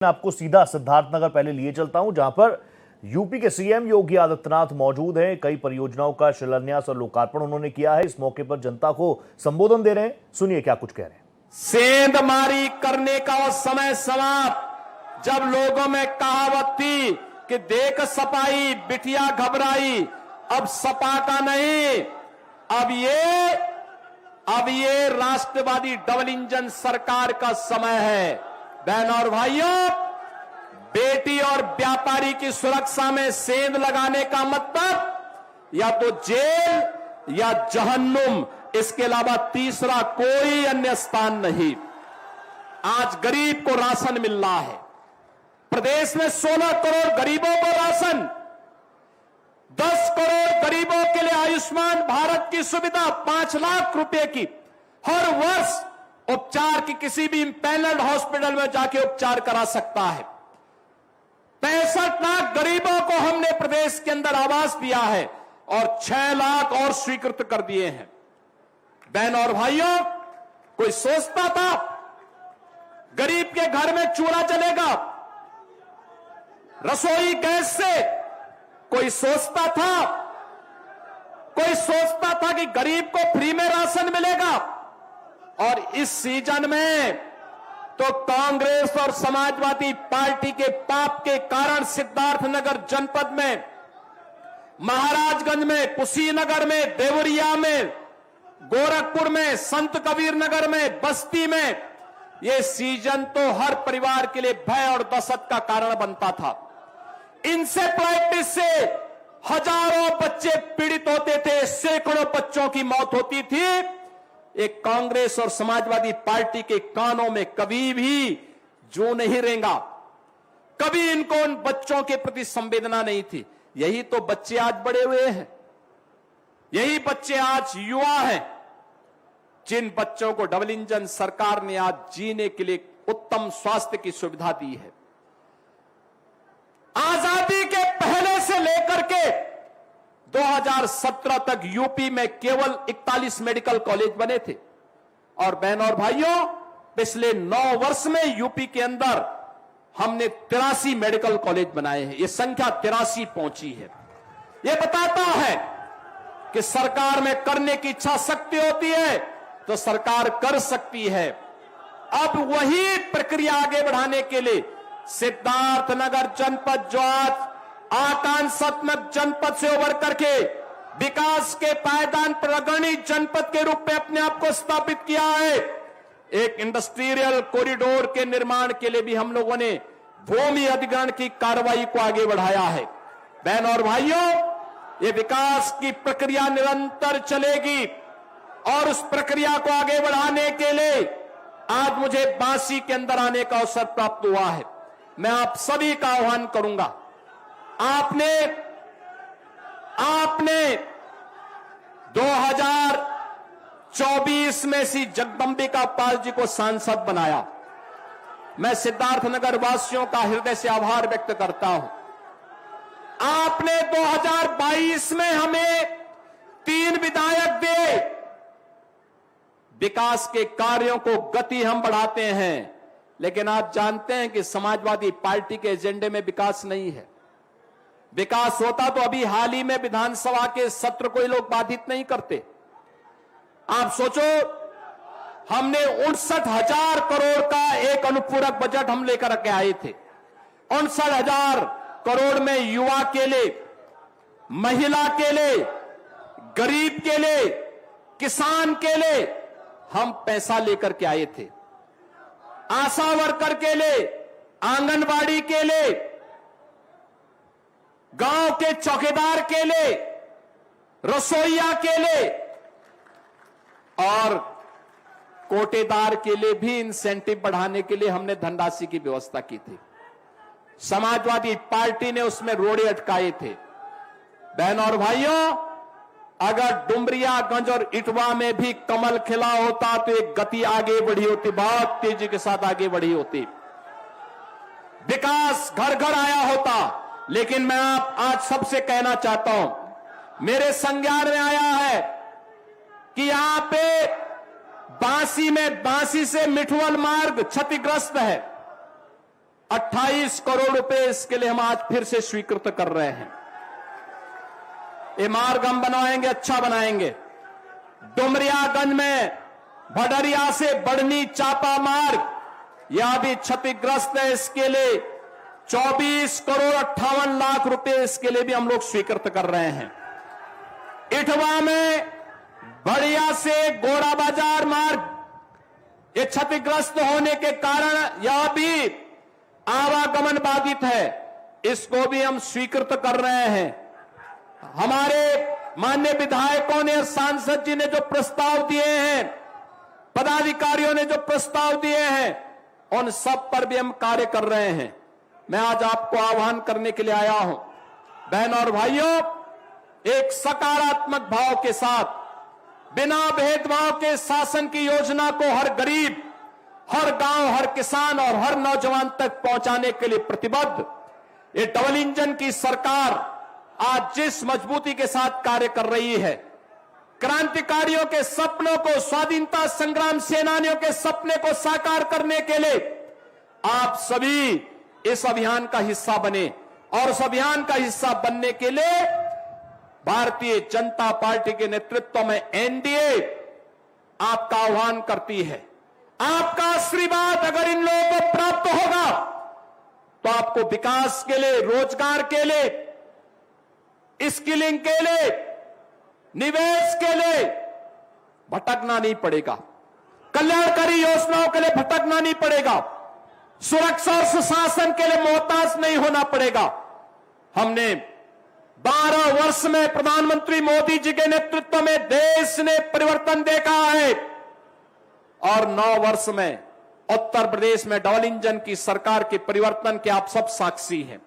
मैं आपको सीधा सिद्धार्थनगर पहले लिए चलता हूं, जहां पर यूपी के सीएम योगी आदित्यनाथ मौजूद हैं। कई परियोजनाओं का शिलान्यास और लोकार्पण उन्होंने किया है। इस मौके पर जनता को संबोधन दे रहे हैं। सुनिए क्या कुछ कह रहे हैं। सेंधमारी करने का वो समय समाप्त, जब लोगों में कहावत थी कि देख सपाई बिटिया घबराई, अब सपा का नहीं, अब ये राष्ट्रवादी डबल इंजन सरकार का समय है। बहनों और भाइयों, बेटी और व्यापारी की सुरक्षा में सेंध लगाने का मतलब या तो जेल या जहन्नुम, इसके अलावा तीसरा कोई अन्य स्थान नहीं। आज गरीब को राशन मिल रहा है। प्रदेश में 16 करोड़ गरीबों को राशन, 10 करोड़ गरीबों के लिए आयुष्मान भारत की सुविधा, 5 लाख रुपए की हर वर्ष उपचार की किसी भी पैनल्ड हॉस्पिटल में जाके उपचार करा सकता है। 65 लाख गरीबों को हमने प्रदेश के अंदर आवास दिया है और 6 लाख और स्वीकृत कर दिए हैं। बहनों और भाइयों, कोई सोचता था गरीब के घर में चूल्हा जलेगा रसोई गैस से? कोई सोचता था कि गरीब को फ्री में राशन मिलेगा? और इस सीजन में तो कांग्रेस और समाजवादी पार्टी के पाप के कारण सिद्धार्थनगर जनपद में, महाराजगंज में, कुशीनगर में, देवरिया में, गोरखपुर में, संत कबीर नगर में, बस्ती में, यह सीजन तो हर परिवार के लिए भय और दहशत का कारण बनता था। इंसेफ्लाइटिस से हजारों बच्चे पीड़ित होते थे, सैकड़ों बच्चों की मौत होती थी। एक कांग्रेस और समाजवादी पार्टी के कानों में कभी भी जू नहीं रेंगा, कभी इनको उन बच्चों के प्रति संवेदना नहीं थी। यही तो बच्चे आज बड़े हुए हैं, यही बच्चे आज युवा हैं, जिन बच्चों को डबल इंजन सरकार ने आज जीने के लिए उत्तम स्वास्थ्य की सुविधा दी है। आजादी के पहले से लेकर के 2017 तक यूपी में केवल 41 मेडिकल कॉलेज बने थे। और बहनों और भाइयों, पिछले 9 वर्ष में यूपी के अंदर हमने 83 मेडिकल कॉलेज बनाए हैं। यह संख्या 83 पहुंची है। यह बताता है कि सरकार में करने की इच्छा शक्ति होती है तो सरकार कर सकती है। अब वही प्रक्रिया आगे बढ़ाने के लिए सिद्धार्थनगर जनपद, जो आज आकांक्षात्मक जनपद से उभर करके विकास के पायदान पर अग्रणी जनपद के रूप में अपने आप को स्थापित किया है, एक इंडस्ट्रियल कॉरिडोर के निर्माण के लिए भी हम लोगों ने भूमि अधिग्रहण की कार्रवाई को आगे बढ़ाया है। बहनों और भाइयों, ये विकास की प्रक्रिया निरंतर चलेगी और उस प्रक्रिया को आगे बढ़ाने के लिए आज मुझे बांसी के अंदर आने का अवसर प्राप्त हुआ है। मैं आप सभी का आह्वान करूंगा, आपने 2024 में श्री जगदंबिका पाल जी को सांसद बनाया। मैं सिद्धार्थनगर वासियों का हृदय से आभार व्यक्त करता हूं। आपने 2022 में हमें 3 विधायक दिए। विकास के कार्यों को गति हम बढ़ाते हैं, लेकिन आप जानते हैं कि समाजवादी पार्टी के एजेंडे में विकास नहीं है। विकास होता तो अभी हाल ही में विधानसभा के सत्र को ये लोग बाधित नहीं करते। आप सोचो, हमने 59,000 करोड़ का एक अनुपूरक बजट हम लेकर के आए थे। 59,000 करोड़ में युवा के लिए, महिला के लिए, गरीब के लिए, किसान के लिए हम पैसा लेकर के आए थे। आशा वर्कर के लिए, आंगनबाड़ी के लिए, गांव के चौकीदार के लिए, रसोइया के लिए और कोटेदार के लिए भी इंसेंटिव बढ़ाने के लिए हमने धनराशि की व्यवस्था की थी। समाजवादी पार्टी ने उसमें रोड़े अटकाए थे। बहनों और भाइयों, अगर डुमरियागंज और इटवा में भी कमल खिला होता तो एक गति आगे बढ़ी होती, बहुत तेजी के साथ आगे बढ़ी होती, विकास घर घर आया होता। लेकिन मैं आज सबसे कहना चाहता हूं, मेरे संज्ञान में आया है कि यहां पे बांसी से मिठुअल मार्ग क्षतिग्रस्त है। 28 करोड़ रुपए इसके लिए हम आज फिर से स्वीकृत कर रहे हैं। ये मार्ग हम बनवाएंगे, अच्छा बनाएंगे। डुमरियागंज में भडरिया से बढ़नी चापा मार्ग, यह भी क्षतिग्रस्त है। इसके लिए 24 करोड़ 58 लाख रुपए इसके लिए भी हम लोग स्वीकृत कर रहे हैं। इटवा में बढ़िया से गोड़ा बाजार मार्ग, ये क्षतिग्रस्त होने के कारण यह भी आवागमन बाधित है, इसको भी हम स्वीकृत कर रहे हैं। हमारे माननीय विधायकों ने, सांसद जी ने जो प्रस्ताव दिए हैं, पदाधिकारियों ने जो प्रस्ताव दिए हैं, उन सब पर भी हम कार्य कर रहे हैं। मैं आज आपको आह्वान करने के लिए आया हूं, बहनों और भाइयों, एक सकारात्मक भाव के साथ, बिना भेदभाव के शासन की योजना को हर गरीब, हर गांव, हर किसान और हर नौजवान तक पहुंचाने के लिए प्रतिबद्ध ये डबल इंजन की सरकार आज जिस मजबूती के साथ कार्य कर रही है, क्रांतिकारियों के सपनों को, स्वाधीनता संग्राम सेनानियों के सपने को साकार करने के लिए आप सभी इस अभियान का हिस्सा बने। और उस अभियान का हिस्सा बनने के लिए भारतीय जनता पार्टी के नेतृत्व में एनडीए आपका आह्वान करती है। आपका आशीर्वाद अगर इन लोगों को प्राप्त होगा तो आपको विकास के लिए, रोजगार के लिए, स्किलिंग के लिए, निवेश के लिए भटकना नहीं पड़ेगा। कल्याणकारी योजनाओं के लिए भटकना नहीं पड़ेगा। सुरक्षा और सुशासन के लिए मोहताज नहीं होना पड़ेगा। हमने 12 वर्ष में प्रधानमंत्री मोदी जी के नेतृत्व में देश ने परिवर्तन देखा है, और 9 वर्ष में उत्तर प्रदेश में डबल इंजन की सरकार के परिवर्तन के आप सब साक्षी हैं।